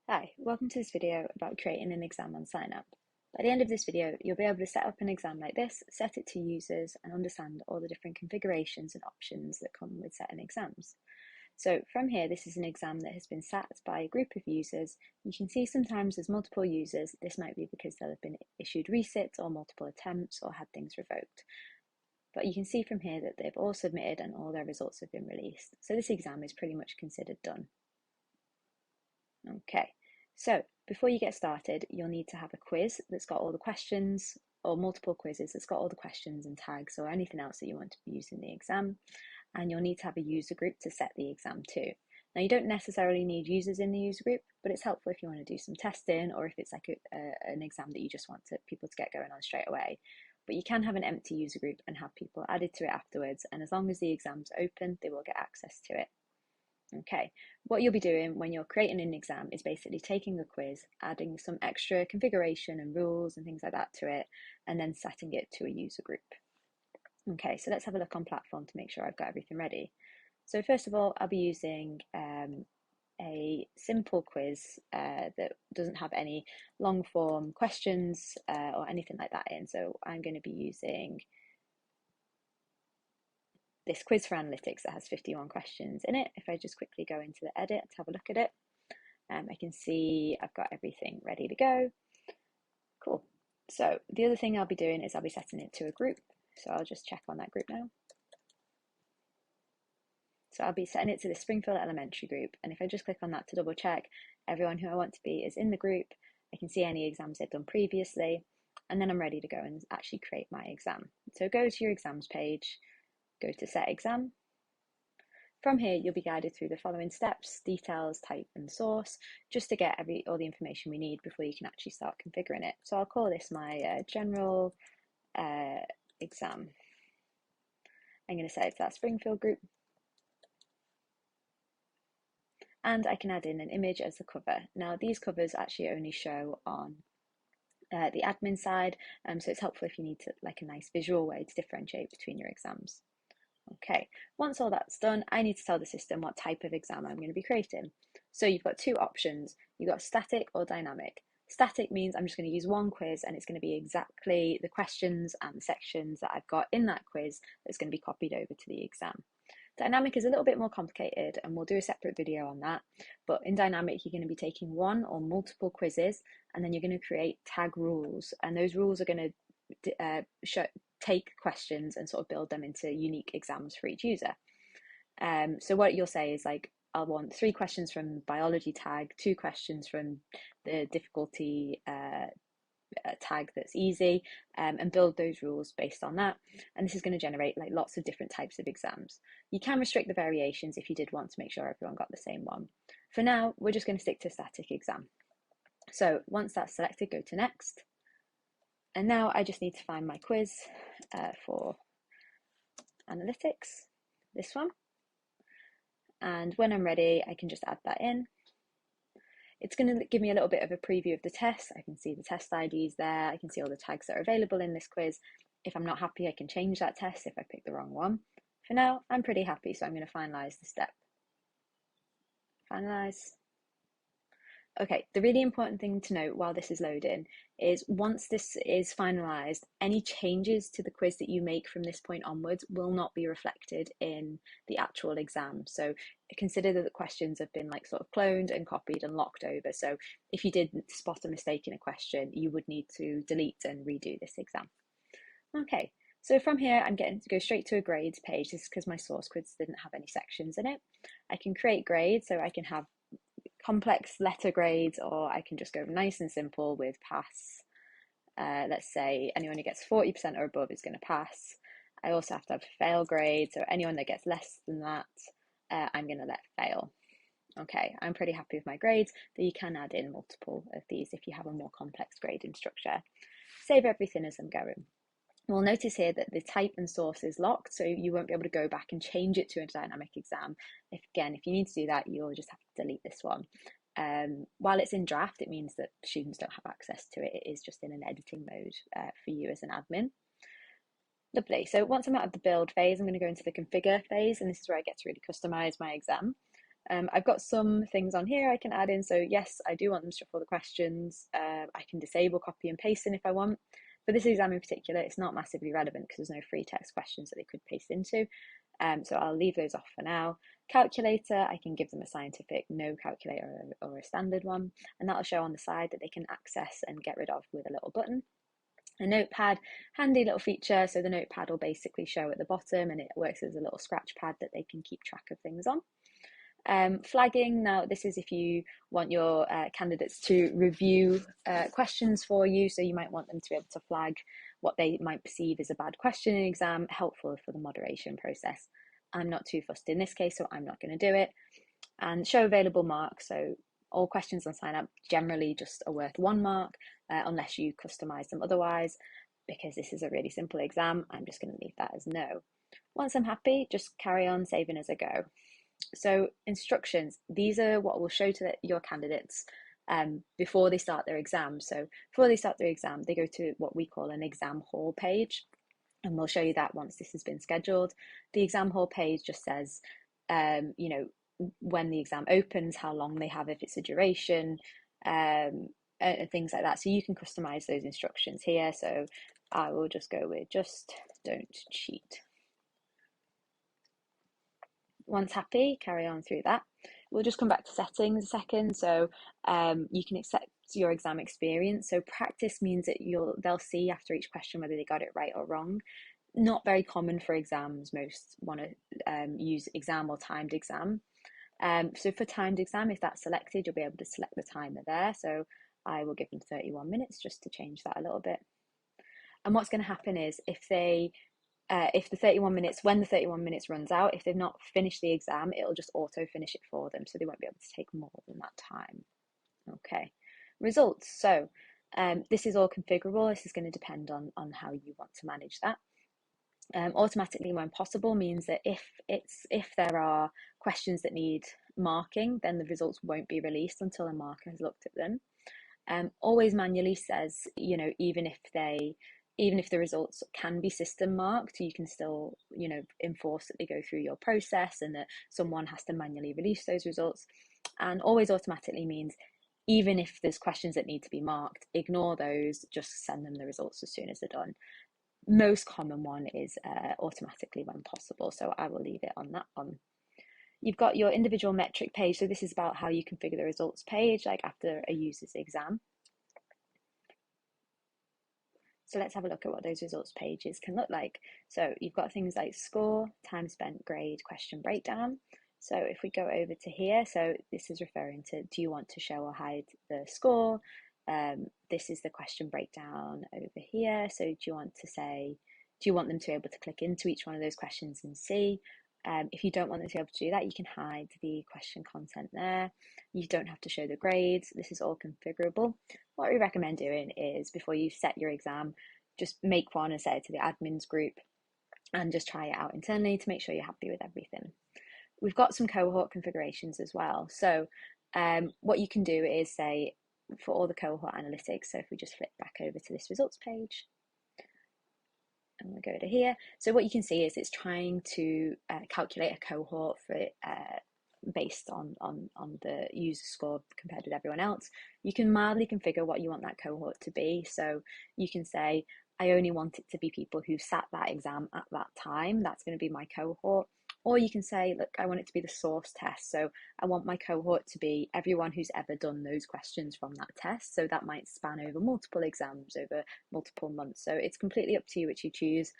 Hi, welcome to this video about creating an exam on Synap. By the end of this video, you'll be able to set up an exam like this, set it to users, and understand all the different configurations and options that come with setting exams. So from here, this is an exam that has been sat by a group of users. You can see sometimes there's multiple users. This might be because they'll have been issued resits or multiple attempts or had things revoked. But you can see from here that they've all submitted and all their results have been released. So this exam is pretty much considered done. Okay, so before you get started, you'll need to have a quiz that's got all the questions, or multiple quizzes that's got all the questions and tags or anything else that you want to use in the exam. And you'll need to have a user group to set the exam to. Now, you don't necessarily need users in the user group, but it's helpful if you want to do some testing or if it's like an exam that you just want people to get going on straight away. But you can have an empty user group and have people added to it afterwards. And as long as the exam's open, they will get access to it. Okay, what you'll be doing when you're creating an exam is basically taking a quiz, adding some extra configuration and rules and things like that to it, and then setting it to a user group. Okay, so let's have a look on platform to make sure I've got everything ready. So first of all, I'll be using a simple quiz that doesn't have any long form questions or anything like that in. So I'm going to be using this quiz for analytics that has 51 questions in it. If I just quickly go into the edit to have a look at it, I can see I've got everything ready to go. Cool. So the other thing I'll be doing is I'll be setting it to a group. So I'll just check on that group now. So I'll be setting it to the Springfield Elementary group. And if I just click on that to double check, everyone who I want to be is in the group. I can see any exams they've done previously, and then I'm ready to go and actually create my exam. So go to your exams page, go to set exam. From here, you'll be guided through the following steps: details, type, and source, just to get all the information we need before you can actually start configuring it. So I'll call this my general exam. I'm going to set it to that Springfield group. And I can add in an image as a cover. Now, these covers actually only show on the admin side, so it's helpful if you need like a nice visual way to differentiate between your exams. Okay, once all that's done, I need to tell the system what type of exam I'm going to be creating. So you've got two options. You've got static or dynamic. Static means I'm just going to use one quiz and it's going to be exactly the questions and the sections that I've got in that quiz that's going to be copied over to the exam. Dynamic is a little bit more complicated and we'll do a separate video on that. But in dynamic, you're going to be taking one or multiple quizzes and then you're going to create tag rules. And those rules are going to take questions and sort of build them into unique exams for each user. So what you'll say is like, I want 3 questions from biology tag, 2 questions from the difficulty tag that's easy, and build those rules based on that. And this is going to generate like lots of different types of exams. You can restrict the variations if you did want to make sure everyone got the same one. For now, we're just going to stick to static exam. So once that's selected, go to next. And now I just need to find my quiz for analytics, this one. And when I'm ready, I can just add that in. It's going to give me a little bit of a preview of the test. I can see the test IDs there. I can see all the tags that are available in this quiz. If I'm not happy, I can change that test if I pick the wrong one. For now, I'm pretty happy, so I'm going to finalize the step. Finalize. Okay, the really important thing to note while this is loading is once this is finalized, any changes to the quiz that you make from this point onwards will not be reflected in the actual exam. So consider that the questions have been like sort of cloned and copied and locked over. So if you did spot a mistake in a question, you would need to delete and redo this exam. Okay, so from here, I'm getting to go straight to a grades page. This is because my source quiz didn't have any sections in it. I can create grades, so I can have complex letter grades, or I can just go nice and simple with pass. Let's say anyone who gets 40% or above is going to pass. I also have to have fail grade, so anyone that gets less than that, I'm going to let fail. Okay, I'm pretty happy with my grades, though you can add in multiple of these if you have a more complex grading structure. Save everything as I'm going. We'll notice here that the type and source is locked, so you won't be able to go back and change it to a dynamic exam. If you need to do that, you'll just have to delete this one. While it's in draft, it means that students don't have access to it. It is just in an editing mode for you as an admin. Lovely. So once I'm out of the build phase, I'm going to go into the configure phase, and this is where I get to really customize my exam. I've got some things on here I can add in. So yes, I do want them to shuffle the questions. I can disable copy and pasting if I want. For this exam in particular, it's not massively relevant because there's no free text questions that they could paste into. So I'll leave those off for now. Calculator, I can give them a scientific no calculator or a standard one, and that'll show on the side that they can access and get rid of with a little button. A notepad, handy little feature. So the notepad will basically show at the bottom and it works as a little scratch pad that they can keep track of things on. Flagging, now this is if you want your candidates to review questions for you, so you might want them to be able to flag what they might perceive as a bad question in exam, helpful for the moderation process. I'm not too fussed in this case, so I'm not going to do it. And show available marks, so all questions on Synap generally just are worth 1 mark, unless you customize them otherwise. Because this is a really simple exam, I'm just going to leave that as no. Once I'm happy, just carry on saving as I go. So instructions, these are what we'll show to your candidates before they start their exam. So before they start their exam, they go to what we call an exam hall page, and we'll show you that once this has been scheduled. The exam hall page just says, you know, when the exam opens, how long they have, if it's a duration, and things like that. So you can customize those instructions here. So I will just go with just don't cheat. Once happy, carry on through that. We'll just come back to settings a second. So you can accept your exam experience. So practice means that they'll see after each question whether they got it right or wrong. Not very common for exams. Most want to use exam or timed exam. So for timed exam, if that's selected, you'll be able to select the timer there. So I will give them 31 minutes just to change that a little bit. And what's going to happen is if the 31 minutes, when the 31 minutes runs out, if they've not finished the exam, it'll just auto finish it for them. So they won't be able to take more than that time. Okay, results. So this is all configurable. This is going to depend on how you want to manage that. Automatically when possible means that if there are questions that need marking, then the results won't be released until a marker has looked at them. Always manually says, you know, even if the results can be system marked, you can still, you know, enforce that they go through your process and that someone has to manually release those results. And always automatically means even if there's questions that need to be marked, ignore those, just send them the results as soon as they're done. Most common one is automatically when possible, so I will leave it on that one. You've got your individual metric page, so this is about how you configure the results page, like after a user's exam. So let's have a look at what those results pages can look like. So you've got things like score, time spent, grade, question breakdown. So if we go over to here, so this is referring to, do you want to show or hide the score? This is the question breakdown over here. So do you want them to be able to click into each one of those questions and see? If you don't want them to be able to do that, you can hide the question content there. You don't have to show the grades. This is all configurable. What we recommend doing is before you set your exam, just make one and set it to the admins group and just try it out internally to make sure you're happy with everything. We've got some cohort configurations as well. So what you can do is say for all the cohort analytics, so if we just flip back over to this results page, and we'll go to here. So what you can see is it's trying to calculate a cohort for based on the user score compared with everyone else. You can mildly configure what you want that cohort to be. So you can say, I only want it to be people who sat that exam at that time. That's going to be my cohort. Or you can say, look, I want it to be the source test. So I want my cohort to be everyone who's ever done those questions from that test. So that might span over multiple exams, over multiple months. So it's completely up to you which you choose.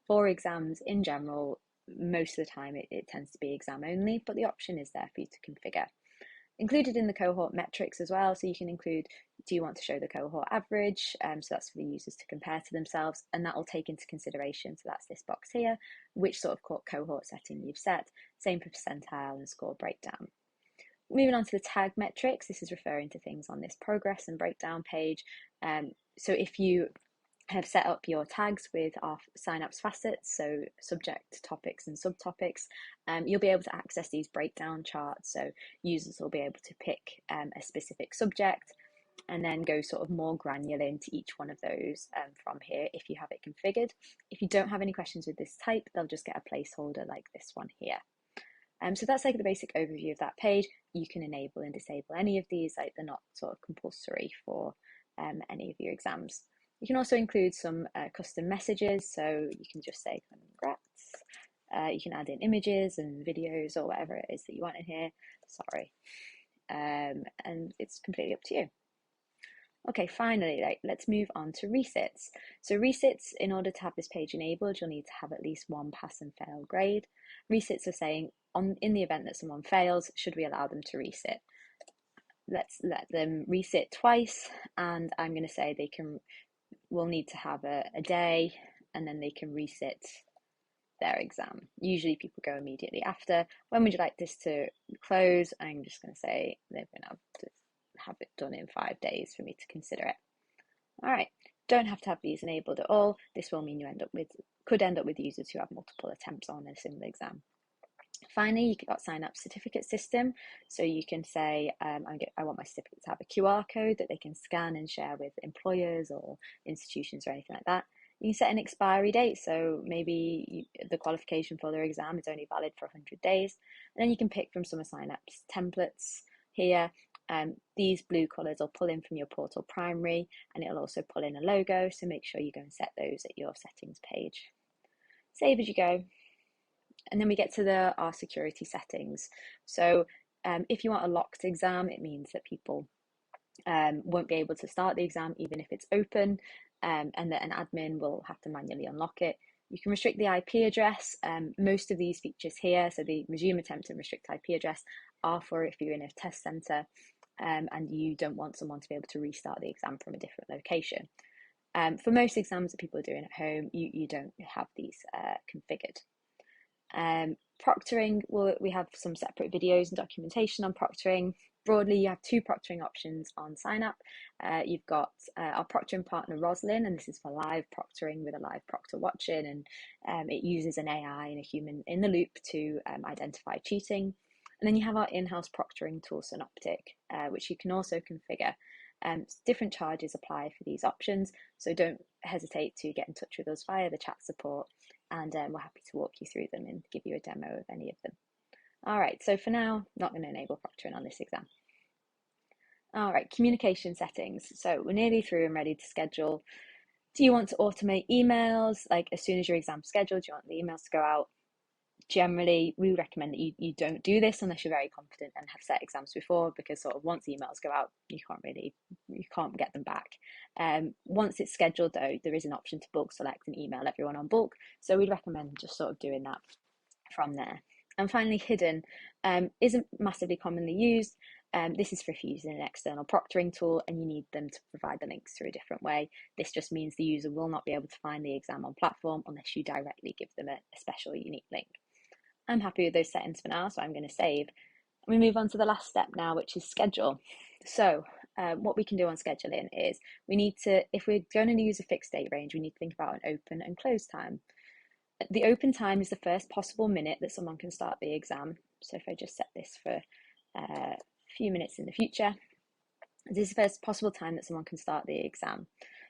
For exams in general, most of the time it tends to be exam only, but the option is there for you to configure. Included in the cohort metrics as well, so you can include, do you want to show the cohort average? So that's for the users to compare to themselves, and that will take into consideration, so that's this box here, which sort of cohort setting you've set, same for percentile and score breakdown. Moving on to the tag metrics, this is referring to things on this progress and breakdown page. So if you have set up your tags with our Synapse facets, so subject, topics and subtopics, you'll be able to access these breakdown charts. So users will be able to pick a specific subject and then go sort of more granular into each one of those from here if you have it configured. If you don't have any questions with this type, they'll just get a placeholder like this one here. So that's like the basic overview of that page. You can enable and disable any of these, like they're not sort of compulsory for any of your exams. You can also include some custom messages, so you can just say congrats. You can add in images and videos or whatever it is that you want in here. Sorry. And it's completely up to you. Okay, finally, let's move on to resits. So resits, in order to have this page enabled, you'll need to have at least one pass and fail grade. Resits are saying, in the event that someone fails, should we allow them to resit? Let's let them resit twice, and I'm going to say we'll need to have a day, and then they can resit their exam. Usually people go immediately after. When would you like this to close? I'm just going to say they're going to have it done in 5 days for me to consider it. All right, don't have to have these enabled at all. This will mean you could end up with users who have multiple attempts on a similar exam. Finally, you've got Synap certificate system. So you can say, I want my certificate to have a QR code that they can scan and share with employers or institutions or anything like that. You can set an expiry date, so maybe the qualification for their exam is only valid for 100 days. And then you can pick from some of Synap's templates here. These blue colours will pull in from your portal primary, and it'll also pull in a logo, so make sure you go and set those at your settings page. Save as you go. And then we get to our security settings. So if you want a locked exam, it means that people won't be able to start the exam even if it's open, and that an admin will have to manually unlock it. You can restrict the IP address. Most of these features here, so the resume attempt and restrict IP address, are for if you're in a test centre and you don't want someone to be able to restart the exam from a different location. For most exams that people are doing at home, you don't have these configured. Proctoring, we have some separate videos and documentation on proctoring. Broadly, you have 2 proctoring options on Synap. You've got our proctoring partner Roslyn, and this is for live proctoring with a live proctor watching, and it uses an AI and a human in the loop to identify cheating. And then you have our in-house proctoring tool, Synoptic, which you can also configure. Different charges apply for these options, so don't hesitate to get in touch with us via the chat support, and we're happy to walk you through them and give you a demo of any of them. All right, so for now, not going to enable proctoring on this exam. All right, communication settings. So we're nearly through and ready to schedule. Do you want to automate emails? Like as soon as your exam's scheduled, do you want the emails to go out? Generally, we recommend that you don't do this unless you're very confident and have set exams before, because sort of once emails go out, you can't get them back. Once it's scheduled though, there is an option to bulk select and email everyone on bulk, so we'd recommend just sort of doing that from there. And finally, hidden isn't massively commonly used. This is for if you're using an external proctoring tool and you need them to provide the links through a different way. This just means the user will not be able to find the exam on platform unless you directly give them a special unique link. I'm happy with those settings for now, so I'm going to save. And we move on to the last step now, which is schedule. So what we can do on scheduling is if we're going to use a fixed date range, we need to think about an open and close time. The open time is the first possible minute that someone can start the exam. So if I just set this for a few minutes in the future, this is the first possible time that someone can start the exam.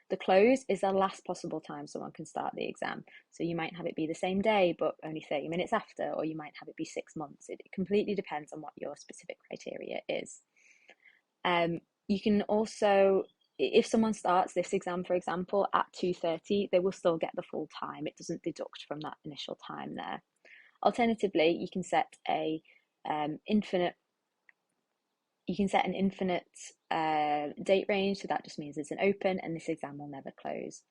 The close is the last possible time someone can start the exam. So you might have it be the same day, but only 30 minutes after, or you might have it be 6 months. It completely depends on what your specific criteria is. You can also, if someone starts this exam, for example, at 2:30, they will still get the full time. It doesn't deduct from that initial time there. Alternatively, you can set an infinite date range, so that just means it's an open and this exam will never close.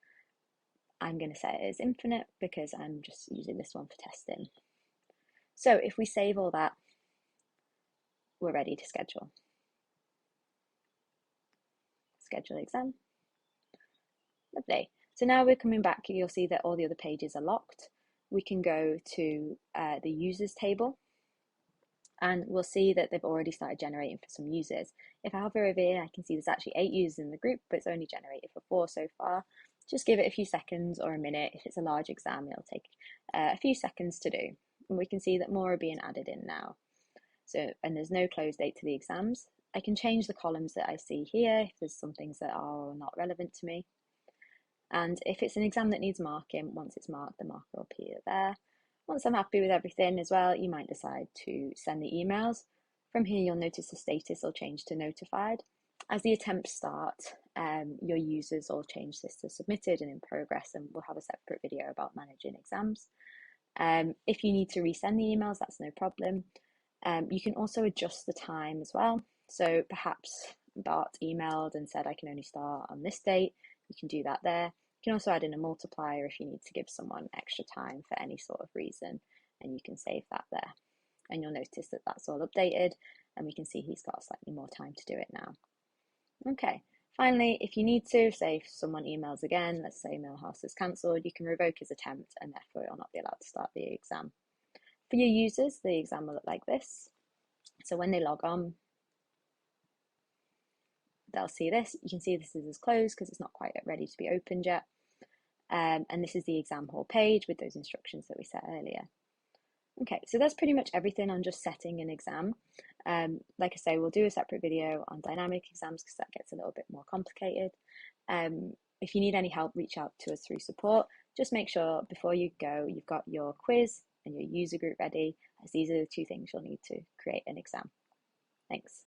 I'm going to set it as infinite because I'm just using this one for testing. So if we save all that, we're ready to schedule. Schedule exam. Lovely. So now we're coming back, you'll see that all the other pages are locked. We can go to the users table, and we'll see that they've already started generating for some users. If I hover over here, I can see there's actually 8 users in the group, but it's only generated for 4 so far. Just give it a few seconds or a minute. If it's a large exam, it'll take a few seconds to do. And we can see that more are being added in now. And there's no close date to the exams. I can change the columns that I see here if there's some things that are not relevant to me. And if it's an exam that needs marking, once it's marked, the marker will appear there. Once I'm happy with everything as well, you might decide to send the emails. From here, you'll notice the status will change to notified. As the attempts start, your users will change this to submitted and in progress, and we'll have a separate video about managing exams. If you need to resend the emails, that's no problem. You can also adjust the time as well. So perhaps Bart emailed and said, I can only start on this date. You can do that there. You can also add in a multiplier if you need to give someone extra time for any sort of reason, and you can save that there. And you'll notice that that's all updated, and we can see he's got slightly more time to do it now. Okay, finally, if you need to, say if someone emails again, let's say Millhouse is cancelled, you can revoke his attempt and therefore you'll not be allowed to start the exam. For your users, the exam will look like this. So when they log on, they'll see this. You can see this is closed because it's not quite ready to be opened yet. And this is the exam hall page with those instructions that we set earlier. Okay, so that's pretty much everything on just setting an exam. Like I say, we'll do a separate video on dynamic exams because that gets a little bit more complicated. If you need any help, reach out to us through support. Just make sure before you go, you've got your quiz and your user group ready, as these are the two things you'll need to create an exam. Thanks.